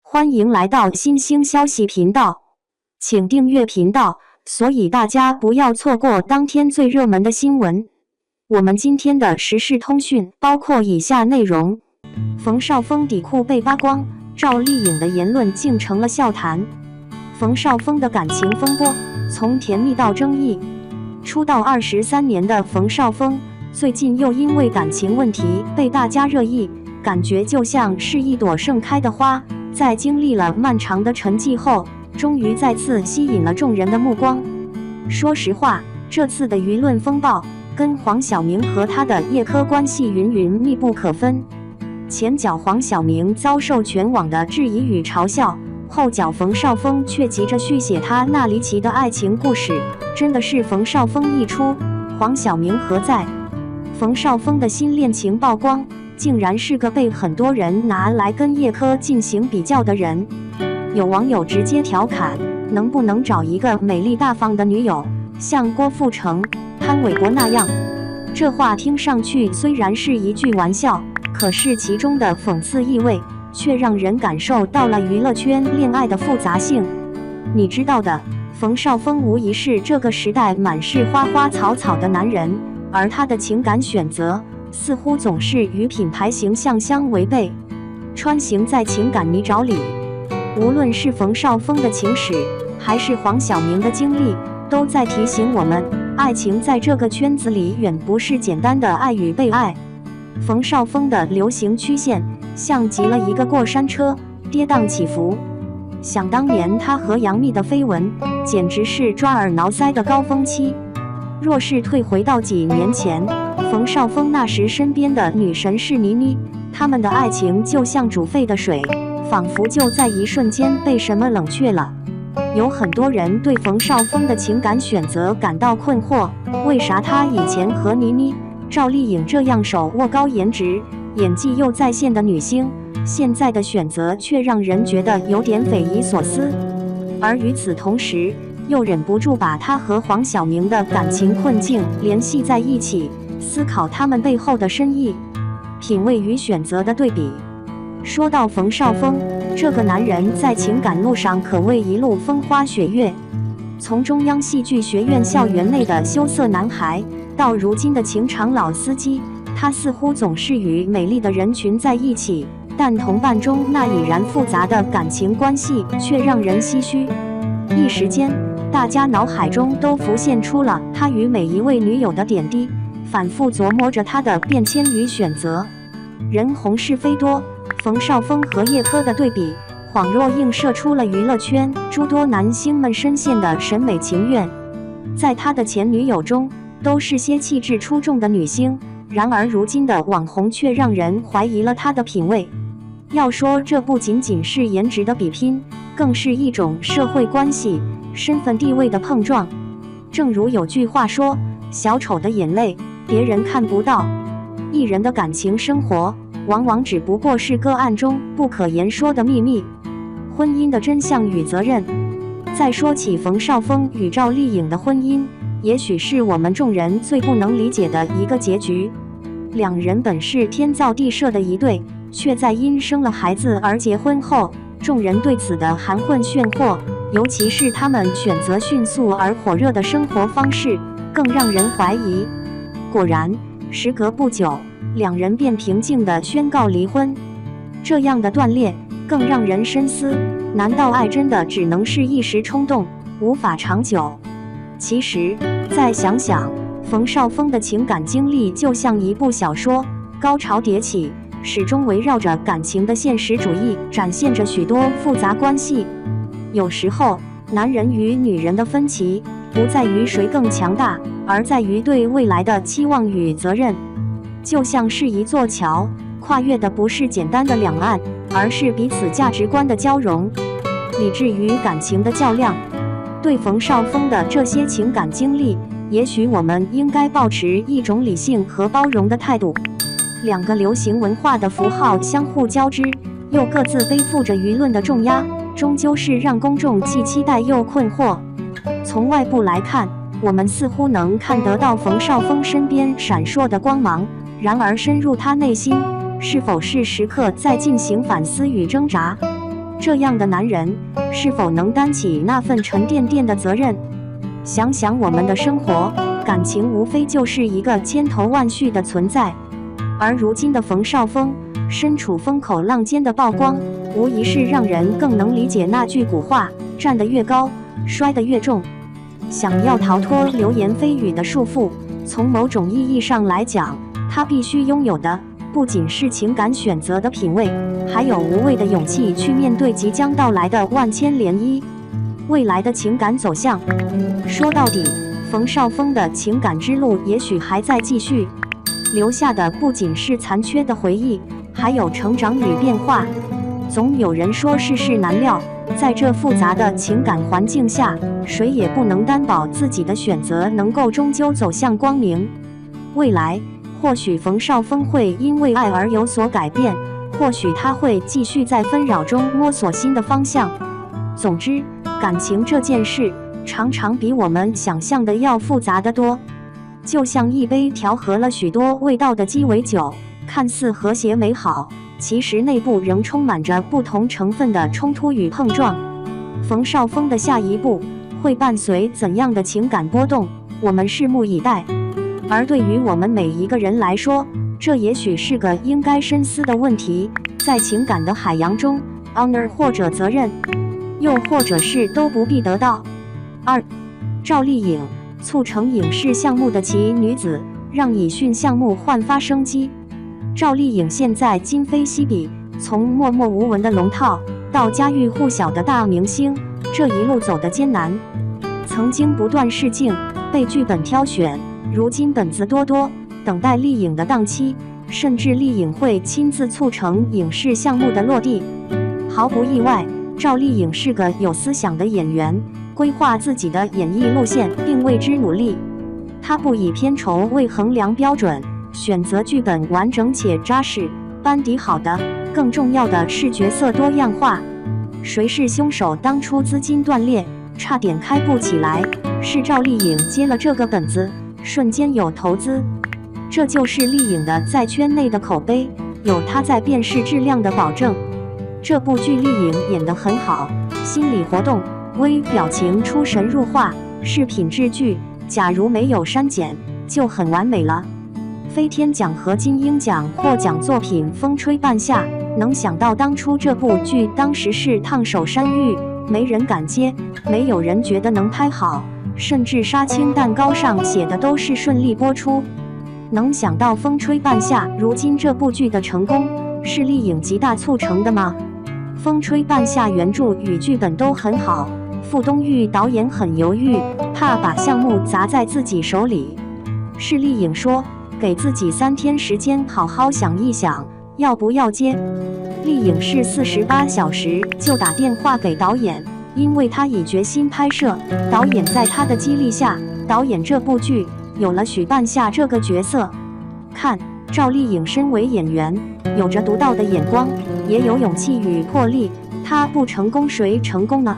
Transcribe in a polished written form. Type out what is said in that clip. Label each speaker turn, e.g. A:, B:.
A: 欢迎来到新兴消息频道，请订阅频道，所以大家不要错过当天最热门的新闻。我们今天的时事通讯包括以下内容：冯绍峰底裤被扒光，赵丽颖的言论竟成了笑谈。冯绍峰的感情风波从甜蜜到争议。出道23年的冯绍峰，最近又因为感情问题被大家热议，感觉就像是一朵盛开的花，在经历了漫长的沉寂后，终于再次吸引了众人的目光。说实话，这次的舆论风暴跟黄晓明和他的叶科关系云云密不可分。前脚黄晓明遭受全网的质疑与嘲笑，后脚冯绍峰却急着续写他那离奇的爱情故事，真的是冯绍峰一出，黄晓明何在？冯绍峰的新恋情曝光，竟然是个被很多人拿来跟叶科进行比较的人。有网友直接调侃，能不能找一个美丽大方的女友，像郭富城、潘玮柏那样？这话听上去虽然是一句玩笑，可是其中的讽刺意味却让人感受到了娱乐圈恋爱的复杂性。你知道的，冯绍峰无疑是这个时代满是花花草草的男人，而他的情感选择似乎总是与品牌形象相违背，穿行在情感泥沼里。无论是冯绍峰的情史，还是黄晓明的经历，都在提醒我们，爱情在这个圈子里远不是简单的爱与被爱。冯绍峰的流行曲线像极了一个过山车，跌宕起伏。想当年他和杨幂的绯闻，简直是抓耳挠腮的高峰期。若是退回到几年前，冯绍峰那时身边的女神是倪妮，他们的爱情就像煮沸的水，仿佛就在一瞬间被什么冷却了。有很多人对冯绍峰的情感选择感到困惑，为啥他以前和倪妮、赵丽颖这样手握高颜值、演技又在线的女星，现在的选择却让人觉得有点匪夷所思。而与此同时，又忍不住把他和黄晓明的感情困境联系在一起，思考他们背后的深意，品味与选择的对比。说到冯绍峰，这个男人在情感路上可谓一路风花雪月，从中央戏剧学院校园内的羞涩男孩，到如今的情场老司机，他似乎总是与美丽的人群在一起，但同伴中那已然复杂的感情关系却让人唏嘘。一时间，大家脑海中都浮现出了他与每一位女友的点滴，反复琢磨着他的变迁与选择。人红是非多，冯绍峰和叶科的对比，恍若映射出了娱乐圈诸多男星们深陷的审美情怨。在他的前女友中，都是些气质出众的女星，然而如今的网红却让人怀疑了他的品味。要说这不仅仅是颜值的比拼，更是一种社会关系、身份地位的碰撞。正如有句话说，小丑的眼泪别人看不到，艺人的感情生活往往只不过是个案中不可言说的秘密，婚姻的真相与责任。再说起冯绍峰与赵丽颖的婚姻，也许是我们众人最不能理解的一个结局。两人本是天造地设的一对，却在因生了孩子而结婚后，众人对此的含混炫惑，尤其是他们选择迅速而火热的生活方式，更让人怀疑。果然，时隔不久，两人便平静地宣告离婚。这样的断裂更让人深思，难道爱真的只能是一时冲动，无法长久？其实，再想想，冯绍峰的情感经历就像一部小说，高潮迭起，始终围绕着感情的现实主义，展现着许多复杂关系。有时候，男人与女人的分歧不在于谁更强大，而在于对未来的期望与责任。就像是一座桥，跨越的不是简单的两岸，而是彼此价值观的交融，理智与感情的较量。对冯绍峰的这些情感经历，也许我们应该保持一种理性和包容的态度。两个流行文化的符号相互交织，又各自背负着舆论的重压，终究是让公众既期待又困惑。从外部来看，我们似乎能看得到冯绍峰身边闪烁的光芒，然而深入他内心，是否是时刻在进行反思与挣扎？这样的男人是否能担起那份沉甸甸的责任？想想我们的生活，感情无非就是一个千头万绪的存在。而如今的冯绍峰身处风口浪尖的曝光，无疑是让人更能理解那句古话：站得越高，摔得越重。想要逃脱流言蜚语的束缚，从某种意义上来讲，他必须拥有的不仅是情感选择的品味，还有无畏的勇气去面对即将到来的万千涟漪。未来的情感走向，说到底，冯绍峰的情感之路也许还在继续，留下的不仅是残缺的回忆，还有成长与变化。总有人说世事难料，在这复杂的情感环境下，谁也不能担保自己的选择能够终究走向光明。未来，或许冯绍峰会因为爱而有所改变，或许他会继续在纷扰中摸索新的方向。总之，感情这件事常常比我们想象的要复杂得多。就像一杯调和了许多味道的鸡尾酒，看似和谐美好，其实内部仍充满着不同成分的冲突与碰撞。冯绍峰的下一步会伴随怎样的情感波动，我们拭目以待。而对于我们每一个人来说，这也许是个应该深思的问题。在情感的海洋中 ，honor 或者责任，又或者是都不必得到。2. 赵丽颖促成影视项目的奇女子，让乙训项目焕发生机。赵丽颖现在今非昔比，从默默无闻的龙套到家喻户晓的大明星，这一路走得艰难，曾经不断试镜，被剧本挑选，如今本子多多，等待丽颖的档期，甚至丽颖会亲自促成影视项目的落地。毫不意外，赵丽颖是个有思想的演员，规划自己的演艺路线并为之努力。她不以片酬为衡量标准，选择剧本完整且扎实，班底好的，更重要的是角色多样化。谁是凶手？当初资金断裂，差点开不起来，是赵丽颖接了这个本子，瞬间有投资。这就是丽颖的在圈内的口碑，有她在辨识质量的保证。这部剧丽颖演得很好，心理活动、微表情出神入化，是品质剧，假如没有删减，就很完美了。飞天奖和金鹰奖获奖作品风吹半夏，能想到当初这部剧当时是烫手山芋，没人敢接，没有人觉得能拍好，甚至杀青蛋糕上写的都是顺利播出。能想到风吹半夏如今这部剧的成功，是丽颖极大促成的吗？风吹半夏原著与剧本都很好，傅东玉导演很犹豫，怕把项目砸在自己手里。是丽颖说，给自己3天时间好好想一想，要不要接。丽颖是48小时就打电话给导演，因为她已决心拍摄。导演在她的激励下，导演这部剧有了许半夏这个角色。看，赵丽颖身为演员，有着独到的眼光，也有勇气与魄力，她不成功谁成功呢？